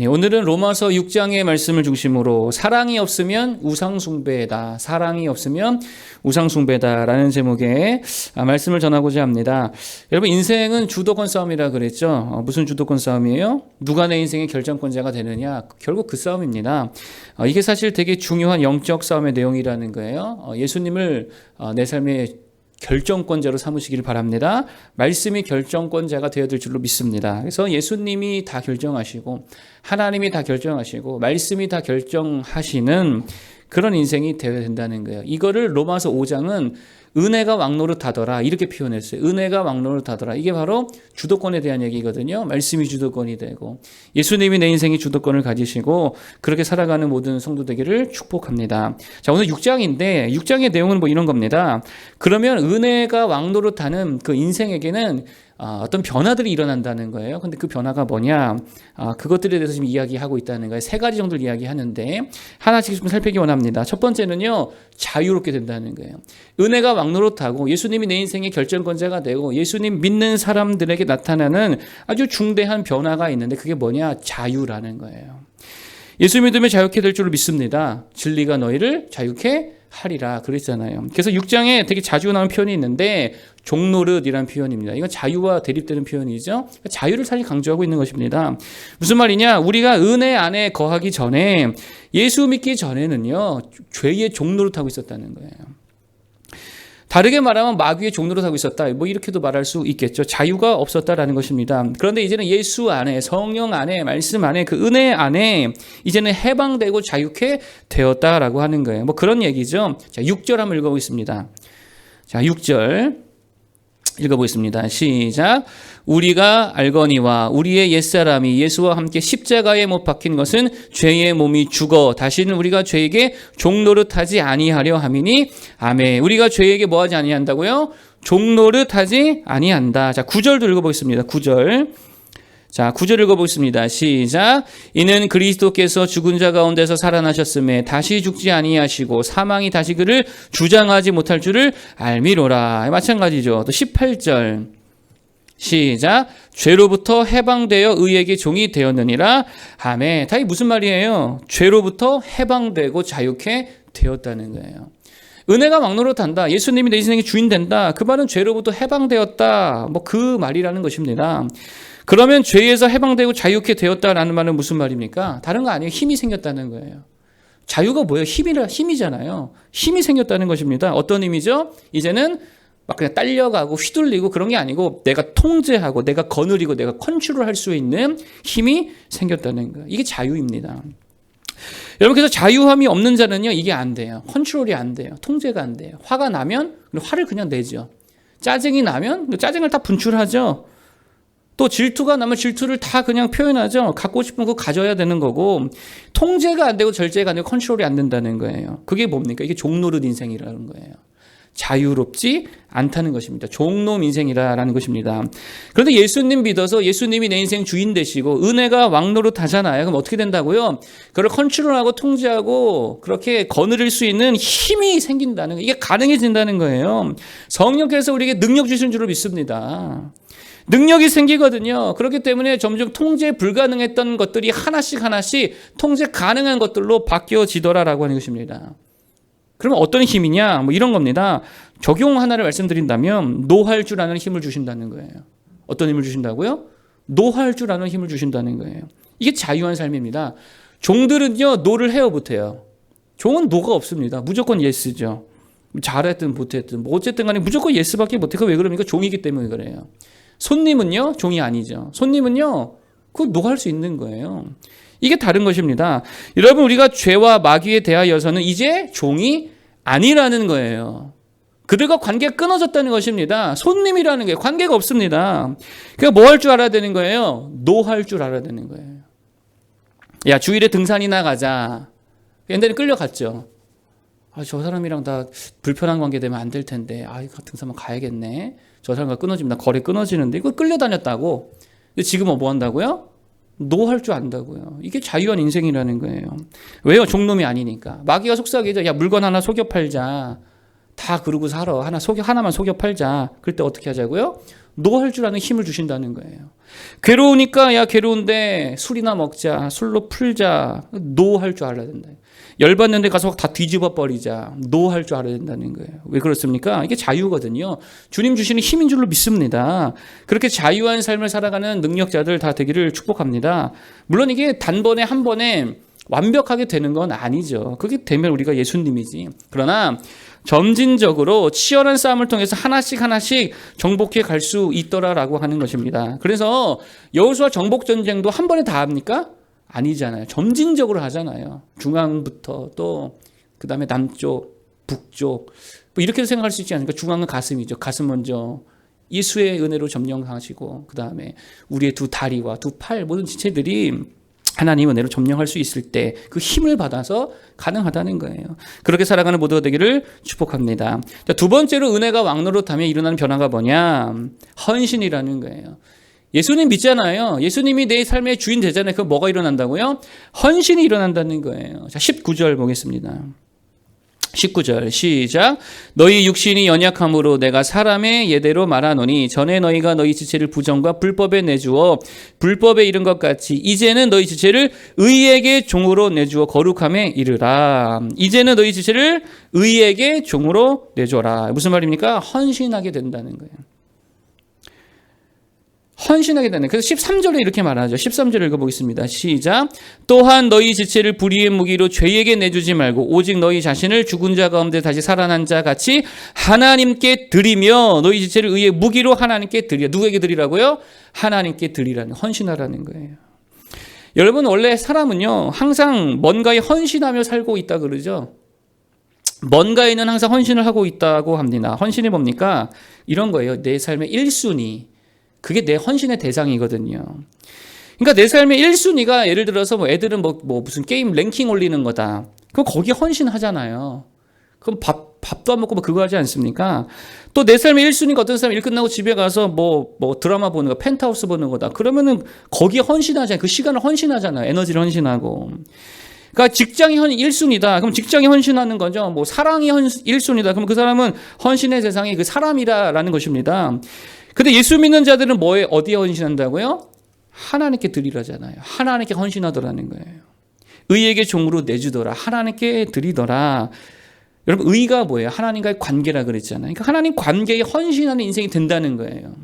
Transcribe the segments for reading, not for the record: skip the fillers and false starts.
오늘은 로마서 6장의 말씀을 중심으로 사랑이 없으면 우상숭배다. 사랑이 없으면 우상숭배다라는 제목의 말씀을 전하고자 합니다. 여러분, 인생은 주도권 싸움이라 그랬죠. 무슨 주도권 싸움이에요? 누가 내 인생의 결정권자가 되느냐? 결국 그 싸움입니다. 이게 사실 되게 중요한 영적 싸움의 내용이라는 거예요. 예수님을 내 삶의 결정권자로 삼으시기를 바랍니다. 말씀이 결정권자가 되어야 될 줄로 믿습니다. 그래서 예수님이 다 결정하시고 하나님이 다 결정하시고 말씀이 다 결정하시는 그런 인생이 되어야 된다는 거예요. 이거를 로마서 5장은 은혜가 왕노릇하더라 이렇게 표현했어요. 은혜가 왕노릇하더라. 이게 바로 주도권에 대한 얘기거든요. 말씀이 주도권이 되고 예수님이 내 인생의 주도권을 가지시고 그렇게 살아가는 모든 성도 되기를 축복합니다. 자, 오늘 6장인데 6장의 내용은 뭐 이런 겁니다. 그러면 은혜가 왕노릇하는 그 인생에게는 어떤 변화들이 일어난다는 거예요. 근데 그 변화가 뭐냐? 그것들에 대해서 지금 이야기하고 있다는 거예요. 세 가지 정도를 이야기하는데 하나씩 좀 살피기 원합니다. 첫 번째는요, 자유롭게 된다는 거예요. 은혜가 왕노릇하고 예수님이 내 인생의 결정권자가 되고 예수님 믿는 사람들에게 나타나는 아주 중대한 변화가 있는데 그게 뭐냐? 자유라는 거예요. 예수 믿으면 자유케 될 줄을 믿습니다. 진리가 너희를 자유케 하리라 그랬잖아요. 그래서 6장에 되게 자주 나오는 표현이 있는데 종노릇이라는 표현입니다. 이건 자유와 대립되는 표현이죠. 자유를 사실 강조하고 있는 것입니다. 무슨 말이냐? 우리가 은혜 안에 거하기 전에 예수 믿기 전에는요, 죄의 종노릇하고 있었다는 거예요. 다르게 말하면 마귀의 종노릇하고 있었다. 뭐 이렇게도 말할 수 있겠죠. 자유가 없었다라는 것입니다. 그런데 이제는 예수 안에, 성령 안에, 말씀 안에, 그 은혜 안에 이제는 해방되고 자유케 되었다라고 하는 거예요. 뭐 그런 얘기죠. 자, 6절 한번 읽어보겠습니다. 자, 6절 읽어보겠습니다. 시작. 우리가 알거니와 우리의 옛사람이 예수와 함께 십자가에 못 박힌 것은 죄의 몸이 죽어 다시는 우리가 죄에게 종노릇하지 아니하려 함이니 아멘. 우리가 죄에게 뭐하지 아니한다고요? 종노릇하지 아니한다. 자, 9절도 읽어보겠습니다. 9절. 자, 9절 읽어보겠습니다. 시작. 이는 그리스도께서 죽은 자 가운데서 살아나셨음에 다시 죽지 아니하시고 사망이 다시 그를 주장하지 못할 줄을 알미로라. 마찬가지죠. 또 18절. 시작. 죄로부터 해방되어 의에게 종이 되었느니라. 아멘. 다 이 무슨 말이에요? 죄로부터 해방되고 자유케 되었다는 거예요. 은혜가 왕노릇한다. 예수님이 내 인생의 주인 된다. 그 말은 죄로부터 해방되었다. 뭐 그 말이라는 것입니다. 그러면 죄에서 해방되고 자유케 되었다라는 말은 무슨 말입니까? 다른 거 아니에요. 힘이 생겼다는 거예요. 자유가 뭐예요? 힘이잖아요. 힘이 생겼다는 것입니다. 어떤 힘이죠? 이제는 막 그냥 딸려가고 휘둘리고 그런 게 아니고 내가 통제하고 내가 거느리고 내가 컨트롤할 수 있는 힘이 생겼다는 거예요. 이게 자유입니다. 여러분, 그래서 자유함이 없는 자는요, 이게 안 돼요. 컨트롤이 안 돼요. 통제가 안 돼요. 화가 나면 화를 그냥 내죠. 짜증이 나면 짜증을 다 분출하죠. 또 질투가 나면 질투를 다 그냥 표현하죠. 갖고 싶은 거 가져야 되는 거고, 통제가 안 되고 절제가 안 되고 컨트롤이 안 된다는 거예요. 그게 뭡니까? 이게 종노릇 인생이라는 거예요. 자유롭지 않다는 것입니다. 종놈 인생이라는 것입니다. 그런데 예수님 믿어서 예수님이 내 인생 주인 되시고 은혜가 왕노릇 하잖아요. 그럼 어떻게 된다고요? 그걸 컨트롤하고 통제하고 그렇게 거느릴 수 있는 힘이 생긴다는 거예요. 이게 가능해진다는 거예요. 성령께서 우리에게 능력 주신 줄로 믿습니다. 능력이 생기거든요. 그렇기 때문에 점점 통제 불가능했던 것들이 하나씩 통제 가능한 것들로 바뀌어지더라라고 하는 것입니다. 그러면 어떤 힘이냐? 뭐 이런 겁니다. 적용 하나를 말씀드린다면 노할 줄 아는 힘을 주신다는 거예요. 어떤 힘을 주신다고요? 노할 줄 아는 힘을 주신다는 거예요. 이게 자유한 삶입니다. 종들은요, 노를 해요, 못해요? 종은 노가 없습니다. 무조건 예스죠. 잘했든 못했든 뭐 어쨌든 간에 무조건 예스밖에 못해. 그 왜 그럽니까? 종이기 때문에 그래요. 손님은요, 종이 아니죠. 손님은요, 그거 노할 수 있는 거예요. 이게 다른 것입니다. 여러분, 우리가 죄와 마귀에 대하여서는 이제 종이 아니라는 거예요. 그들과 관계가 끊어졌다는 것입니다. 손님이라는 게 관계가 없습니다. 그러니까 뭐 할 줄 알아야 되는 거예요? 노할 줄 알아야 되는 거예요. 야, 주일에 등산이나 가자. 옛날에 끌려갔죠. 저 사람이랑 다 불편한 관계 되면 안 될 텐데, 등산만 가야겠네. 저 사람과 끊어집니다. 거래 끊어지는데 이거 끌려다녔다고. 근데 지금은 뭐 한다고요? 노할 줄 안다고요. 이게 자유한 인생이라는 거예요. 왜요? 종놈이 아니니까. 마귀가 속삭이죠. 야, 물건 하나 속여 팔자. 다 그러고 살아. 하나만 속여 팔자. 그럴 때 어떻게 하자고요? 노할 줄 아는 힘을 주신다는 거예요. 괴로우니까 야 괴로운데 술이나 먹자, 술로 풀자, 노할 줄 알아야 된다. 열받는데 가서 다 뒤집어 버리자, 노할 줄 알아야 된다는 거예요. 왜 그렇습니까? 이게 자유거든요. 주님 주시는 힘인 줄로 믿습니다. 그렇게 자유한 삶을 살아가는 능력자들 다 되기를 축복합니다. 물론 이게 단번에 한 번에 완벽하게 되는 건 아니죠. 그게 되면 우리가 예수님이지. 그러나 점진적으로 치열한 싸움을 통해서 하나씩 정복해 갈 수 있더라라고 하는 것입니다. 그래서 여호수아 정복 전쟁도 한 번에 다 합니까? 아니잖아요. 점진적으로 하잖아요. 중앙부터 또 그다음에 남쪽, 북쪽 뭐 이렇게 생각할 수 있지 않습니까? 중앙은 가슴이죠. 가슴 먼저 예수의 은혜로 점령하시고 그다음에 우리의 두 다리와 두 팔 모든 지체들이 하나님 은혜로 점령할 수 있을 때 그 힘을 받아서 가능하다는 거예요. 그렇게 살아가는 모두가 되기를 축복합니다. 자, 두 번째로 은혜가 왕노릇하며 일어나는 변화가 뭐냐? 헌신이라는 거예요. 예수님 믿잖아요. 예수님이 내 삶의 주인 되잖아요. 그럼 뭐가 일어난다고요? 헌신이 일어난다는 거예요. 자, 19절 보겠습니다. 19절 시작. 너희 육신이 연약함으로 내가 사람의 예대로 말하노니 전에 너희가 너희 지체를 부정과 불법에 내주어 불법에 이른 것 같이 이제는 너희 지체를 의에게 종으로 내주어 거룩함에 이르라. 이제는 너희 지체를 의에게 종으로 내줘라. 무슨 말입니까? 헌신하게 된다는 거예요. 헌신하게 되는. 그래서 13절에 이렇게 말하죠. 13절 읽어보겠습니다. 시작. 또한 너희 지체를 불의의 무기로 죄에게 내주지 말고 오직 너희 자신을 죽은 자 가운데 다시 살아난 자 같이 하나님께 드리며 너희 지체를 의의 무기로 하나님께 드려. 누구에게 드리라고요? 하나님께 드리라는, 헌신하라는 거예요. 여러분 원래 사람은요 항상 뭔가에 헌신하며 살고 있다 그러죠. 뭔가에는 항상 헌신을 하고 있다고 합니다. 헌신이 뭡니까? 이런 거예요. 내 삶의 1순위. 그게 내 헌신의 대상이거든요. 그러니까 내 삶의 1순위가 예를 들어서 뭐 애들은 뭐 무슨 게임 랭킹 올리는 거다. 그럼 거기에 헌신하잖아요. 그럼 밥도 안 먹고 뭐 그거 하지 않습니까? 또 내 삶의 1순위가 어떤 사람이 일 끝나고 집에 가서 뭐 드라마 보는 거, 펜트하우스 보는 거다. 그러면은 거기에 헌신하잖아요. 그 시간을 헌신하잖아요. 에너지를 헌신하고. 그러니까 직장이 1순위다. 그럼 직장이 헌신하는 거죠. 뭐 사랑이 1순위다. 그럼 그 사람은 헌신의 세상이 그 사람이라는 것입니다. 근데 예수 믿는 자들은 뭐에 어디에 헌신한다고요? 하나님께 드리라잖아요. 하나님께 헌신하더라는 거예요. 의에게 종으로 내주더라. 하나님께 드리더라. 여러분 의가 뭐예요? 하나님과의 관계라 그랬잖아요. 그러니까 하나님 관계에 헌신하는 인생이 된다는 거예요.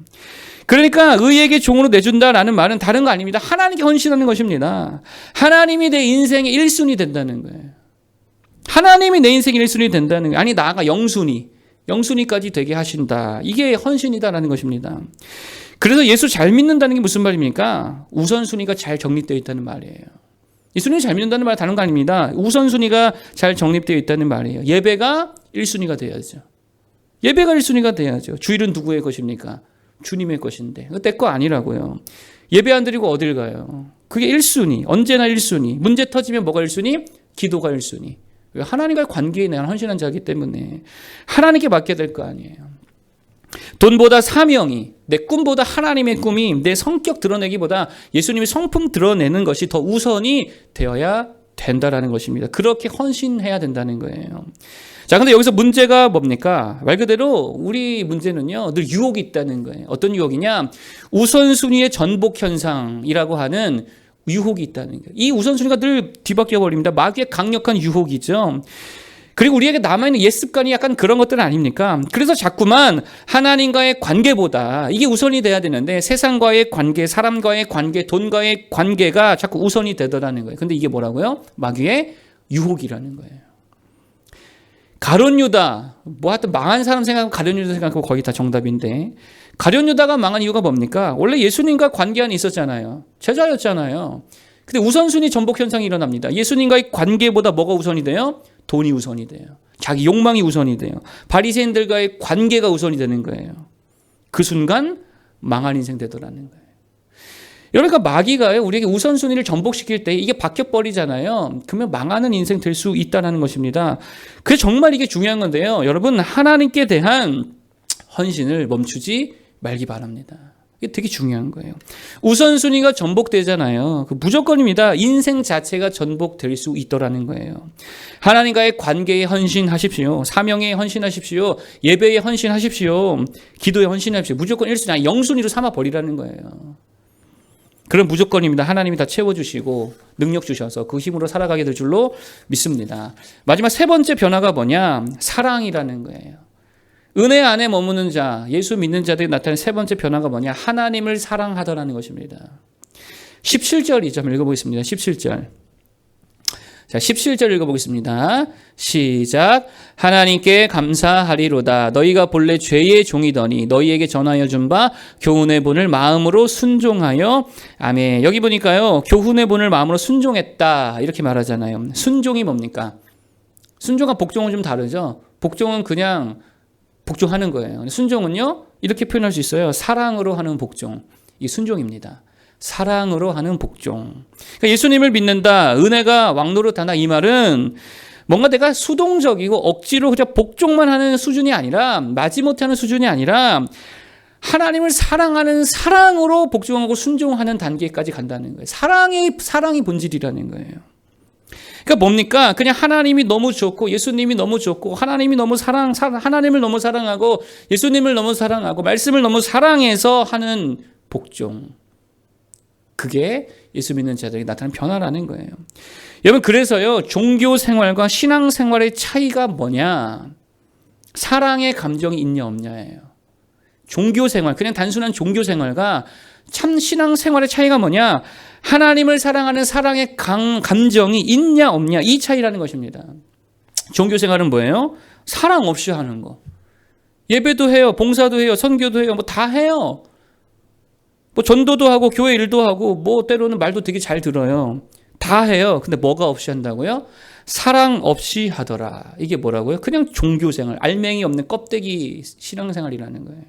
그러니까 의에게 종으로 내준다라는 말은 다른 거 아닙니다. 하나님께 헌신하는 것입니다. 하나님이 내 인생의 1순위 된다는 거예요. 하나님이 내 인생의 1순위 된다는 거예요. 아니 나아가 영순위까지 되게 하신다. 이게 헌신이다라는 것입니다. 그래서 예수 잘 믿는다는 게 무슨 말입니까? 우선순위가 잘 정립되어 있다는 말이에요. 예수님 잘 믿는다는 말은 다른 거 아닙니다. 우선순위가 잘 정립되어 있다는 말이에요. 예배가 1순위가 돼야죠. 예배가 1순위가 돼야죠. 주일은 누구의 것입니까? 주님의 것인데. 내 거 아니라고요. 예배 안 드리고 어딜 가요? 그게 1순위. 언제나 1순위. 문제 터지면 뭐가 1순위? 기도가 1순위. 하나님과의 관계에 대한 헌신한 자이기 때문에 하나님께 맡게 될 거 아니에요. 돈보다 사명이, 내 꿈보다 하나님의 꿈이, 내 성격 드러내기보다 예수님의 성품 드러내는 것이 더 우선이 되어야 된다라는 것입니다. 그렇게 헌신해야 된다는 거예요. 자, 근데 여기서 문제가 뭡니까? 말 그대로 우리 문제는요, 늘 유혹이 있다는 거예요. 어떤 유혹이냐? 우선순위의 전복 현상이라고 하는 유혹이 있다는 거예요. 이 우선순위가 늘 뒤바뀌어 버립니다. 마귀의 강력한 유혹이죠. 그리고 우리에게 남아있는 옛 습관이 약간 그런 것들 아닙니까? 그래서 자꾸만 하나님과의 관계보다 이게 우선이 돼야 되는데 세상과의 관계, 사람과의 관계, 돈과의 관계가 자꾸 우선이 되더라는 거예요. 근데 이게 뭐라고요? 마귀의 유혹이라는 거예요. 가룟 유다, 뭐 하여튼 망한 사람 생각하고 가룟 유다 생각하고 거의 다 정답인데 가룟 유다가 망한 이유가 뭡니까? 원래 예수님과 관계 안에 있었잖아요. 제자였잖아요. 근데 우선순위 전복 현상이 일어납니다. 예수님과의 관계보다 뭐가 우선이 돼요? 돈이 우선이 돼요. 자기 욕망이 우선이 돼요. 바리새인들과의 관계가 우선이 되는 거예요. 그 순간 망한 인생 되더라는 거예요. 그러니까 마귀가 우리에게 우선순위를 전복시킬 때 이게 바뀌어버리잖아요. 그러면 망하는 인생 될 수 있다는 것입니다. 그래서 정말 이게 중요한 건데요. 여러분 하나님께 대한 헌신을 멈추지 말기 바랍니다. 이게 되게 중요한 거예요. 우선순위가 전복되잖아요. 그 무조건입니다. 인생 자체가 전복될 수 있더라는 거예요. 하나님과의 관계에 헌신하십시오. 사명에 헌신하십시오. 예배에 헌신하십시오. 기도에 헌신하십시오. 무조건 1순위, 0순위로 삼아버리라는 거예요. 그런 무조건입니다. 하나님이 다 채워주시고 능력 주셔서 그 힘으로 살아가게 될 줄로 믿습니다. 마지막 세 번째 변화가 뭐냐? 사랑이라는 거예요. 은혜 안에 머무는 자, 예수 믿는 자들이 나타낸 세 번째 변화가 뭐냐? 하나님을 사랑하더라는 것입니다. 17절이죠. 한번 읽어보겠습니다. 17절. 자, 17절 읽어보겠습니다. 시작. 하나님께 감사하리로다. 너희가 본래 죄의 종이더니 너희에게 전하여 준 바 교훈의 본을 마음으로 순종하여. 아멘. 여기 보니까요, 교훈의 본을 마음으로 순종했다 이렇게 말하잖아요. 순종이 뭡니까? 순종과 복종은 좀 다르죠. 복종은 그냥 복종하는 거예요. 순종은요, 이렇게 표현할 수 있어요. 사랑으로 하는 복종. 이 순종입니다. 사랑으로 하는 복종. 그러니까 예수님을 믿는다, 은혜가 왕노릇하다, 이 말은 뭔가 내가 수동적이고 억지로 그냥 복종만 하는 수준이 아니라, 마지못해 하는 수준이 아니라 하나님을 사랑하는 사랑으로 복종하고 순종하는 단계까지 간다는 거예요. 사랑이 본질이라는 거예요. 그러니까 뭡니까? 그냥 하나님이 너무 좋고 예수님이 너무 좋고 하나님을 너무 사랑하고 예수님을 너무 사랑하고 말씀을 너무 사랑해서 하는 복종. 그게 예수 믿는 자들에게 나타나는 변화라는 거예요. 여러분, 그래서요, 종교 생활과 신앙 생활의 차이가 뭐냐? 사랑의 감정이 있냐 없냐예요. 종교 생활, 그냥 단순한 종교 생활과 참 신앙 생활의 차이가 뭐냐? 하나님을 사랑하는 사랑의 감정이 있냐 없냐, 이 차이라는 것입니다. 종교 생활은 뭐예요? 사랑 없이 하는 거. 예배도 해요, 봉사도 해요, 선교도 해요, 뭐 다 해요. 뭐 전도도 하고 교회 일도 하고 뭐 때로는 말도 되게 잘 들어요. 다 해요. 근데 뭐가 없이 한다고요? 사랑 없이 하더라. 이게 뭐라고요? 그냥 종교생활, 알맹이 없는 껍데기 신앙생활이라는 거예요.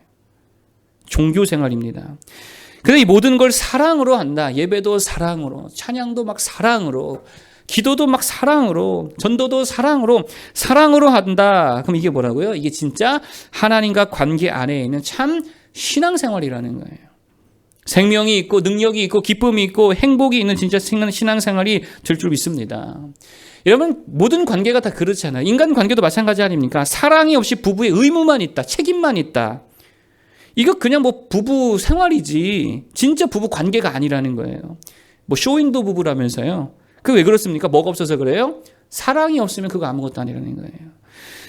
종교생활입니다. 그래서 이 모든 걸 사랑으로 한다. 예배도 사랑으로, 찬양도 막 사랑으로, 기도도 막 사랑으로, 전도도 사랑으로 한다. 그럼 이게 뭐라고요? 이게 진짜 하나님과 관계 안에 있는 참 신앙생활이라는 거예요. 생명이 있고 능력이 있고 기쁨이 있고 행복이 있는 진짜 신앙생활이 될 줄 믿습니다. 여러분, 모든 관계가 다 그렇잖아요. 인간 관계도 마찬가지 아닙니까? 사랑이 없이 부부의 의무만 있다, 책임만 있다. 이거 그냥 뭐 부부 생활이지 진짜 부부 관계가 아니라는 거예요. 뭐 쇼윈도 부부라면서요. 그게 왜 그렇습니까? 뭐가 없어서 그래요? 사랑이 없으면 그거 아무것도 아니라는 거예요.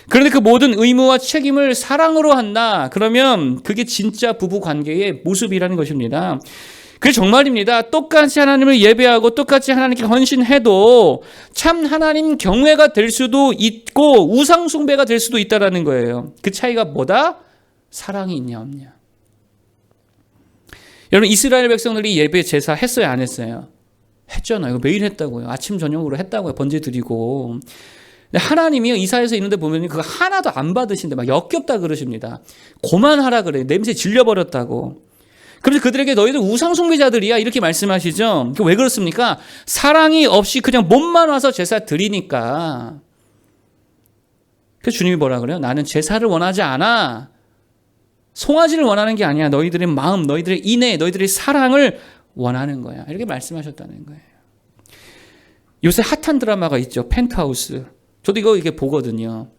그런데 그 모든 의무와 책임을 사랑으로 한다. 그러면 그게 진짜 부부 관계의 모습이라는 것입니다. 그래서 정말입니다. 똑같이 하나님을 예배하고 똑같이 하나님께 헌신해도 참 하나님 경외가 될 수도 있고 우상 숭배가 될 수도 있다라는 거예요. 그 차이가 뭐다? 사랑이 있냐 없냐. 여러분, 이스라엘 백성들이 예배 제사 했어요 안 했어요? 했잖아요. 매일 했다고요. 아침 저녁으로 했다고요. 번제 드리고. 근데 하나님이요, 이사야서 있는데 보면 그거 하나도 안 받으신데 막 역겹다 그러십니다. 고만하라 그래요. 냄새 질려버렸다고. 그래서 그들에게 너희들 우상숭배자들이야 이렇게 말씀하시죠. 왜 그렇습니까? 사랑이 없이 그냥 몸만 와서 제사 드리니까. 그래서 주님이 뭐라 그래요? 나는 제사를 원하지 않아. 송아지를 원하는 게 아니야. 너희들의 마음, 너희들의 인애, 너희들의 사랑을 원하는 거야. 이렇게 말씀하셨다는 거예요. 요새 핫한 드라마가 있죠. 펜트하우스. 저도 이게 보거든요.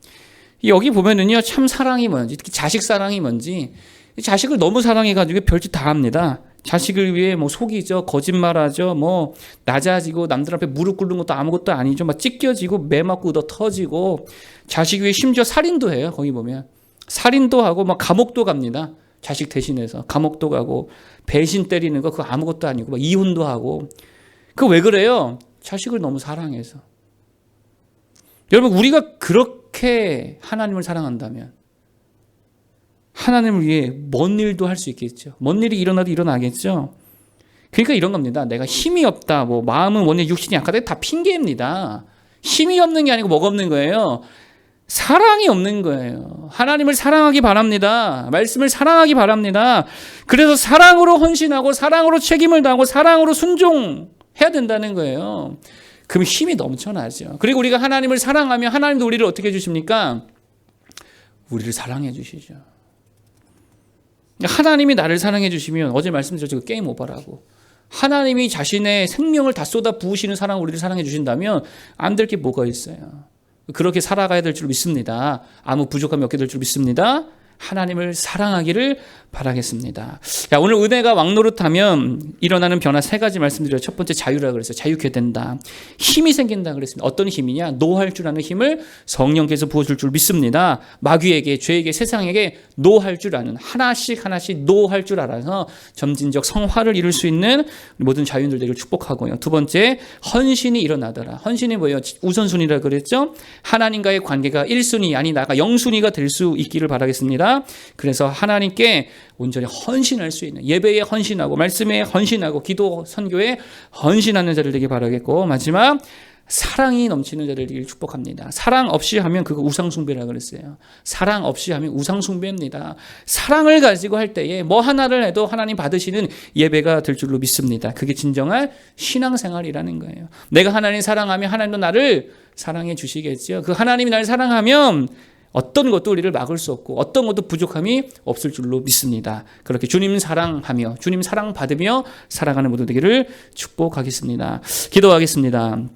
여기 보면은요, 참 사랑이 뭔지, 특히 자식 사랑이 뭔지, 자식을 너무 사랑해가지고 별짓 다 합니다. 자식을 위해 뭐 속이죠, 거짓말하죠, 뭐 낮아지고 남들 앞에 무릎 꿇는 것도 아무것도 아니죠, 막 찢겨지고 매 맞고 얻어 터지고, 자식 위해 심지어 살인도 해요. 거기 보면 살인도 하고 막 감옥도 갑니다. 자식 대신해서 감옥도 가고 배신 때리는 거 그거 아무것도 아니고 막 이혼도 하고. 그거 왜 그래요? 자식을 너무 사랑해서. 여러분, 우리가 그렇게 하나님을 사랑한다면 하나님을 위해 먼 일도 할 수 있겠죠. 먼 일이 일어나도 일어나겠죠. 그러니까 이런 겁니다. 내가 힘이 없다, 뭐 마음은 원래 육신이 약하다, 다 핑계입니다. 힘이 없는 게 아니고 뭐가 없는 거예요? 사랑이 없는 거예요. 하나님을 사랑하기 바랍니다. 말씀을 사랑하기 바랍니다. 그래서 사랑으로 헌신하고 사랑으로 책임을 다하고 사랑으로 순종해야 된다는 거예요. 그럼 힘이 넘쳐나죠. 그리고 우리가 하나님을 사랑하면 하나님도 우리를 어떻게 해주십니까? 우리를 사랑해 주시죠. 하나님이 나를 사랑해 주시면 어제 말씀드렸죠. 게임 오버라고. 하나님이 자신의 생명을 다 쏟아 부으시는 사랑을 우리를 사랑해 주신다면 안 될 게 뭐가 있어요. 그렇게 살아가야 될 줄 믿습니다. 아무 부족함이 없게 될 줄 믿습니다. 하나님을 사랑하기를 바라겠습니다. 자, 오늘 은혜가 왕노릇하면 일어나는 변화 세 가지 말씀드려요. 첫 번째 자유라 그랬어요. 자유케 된다. 힘이 생긴다 그랬습니다. 어떤 힘이냐? 노할 줄 아는 힘을 성령께서 부어줄 줄 믿습니다. 마귀에게, 죄에게, 세상에게 노할 줄 아는, 하나씩 노할 줄 알아서 점진적 성화를 이룰 수 있는 모든 자유인들 되기를 축복하고요. 두 번째, 헌신이 일어나더라. 헌신이 뭐예요? 우선순위라 그랬죠? 하나님과의 관계가 1순위 아니 나가 0순위가 될 수 있기를 바라겠습니다. 그래서 하나님께 온전히 헌신할 수 있는, 예배에 헌신하고 말씀에 헌신하고 기도 선교에 헌신하는 자를 되길 바라겠고, 마지막 사랑이 넘치는 자를 되길 축복합니다. 사랑 없이 하면 그거 우상숭배라 그랬어요. 사랑 없이 하면 우상숭배입니다. 사랑을 가지고 할 때에 뭐 하나를 해도 하나님 받으시는 예배가 될 줄로 믿습니다. 그게 진정한 신앙생활이라는 거예요. 내가 하나님 사랑하면 하나님도 나를 사랑해 주시겠죠. 그 하나님이 나를 사랑하면 어떤 것도 우리를 막을 수 없고 어떤 것도 부족함이 없을 줄로 믿습니다. 그렇게 주님 사랑하며 주님 사랑받으며 살아가는 모두 되기를 축복하겠습니다. 기도하겠습니다.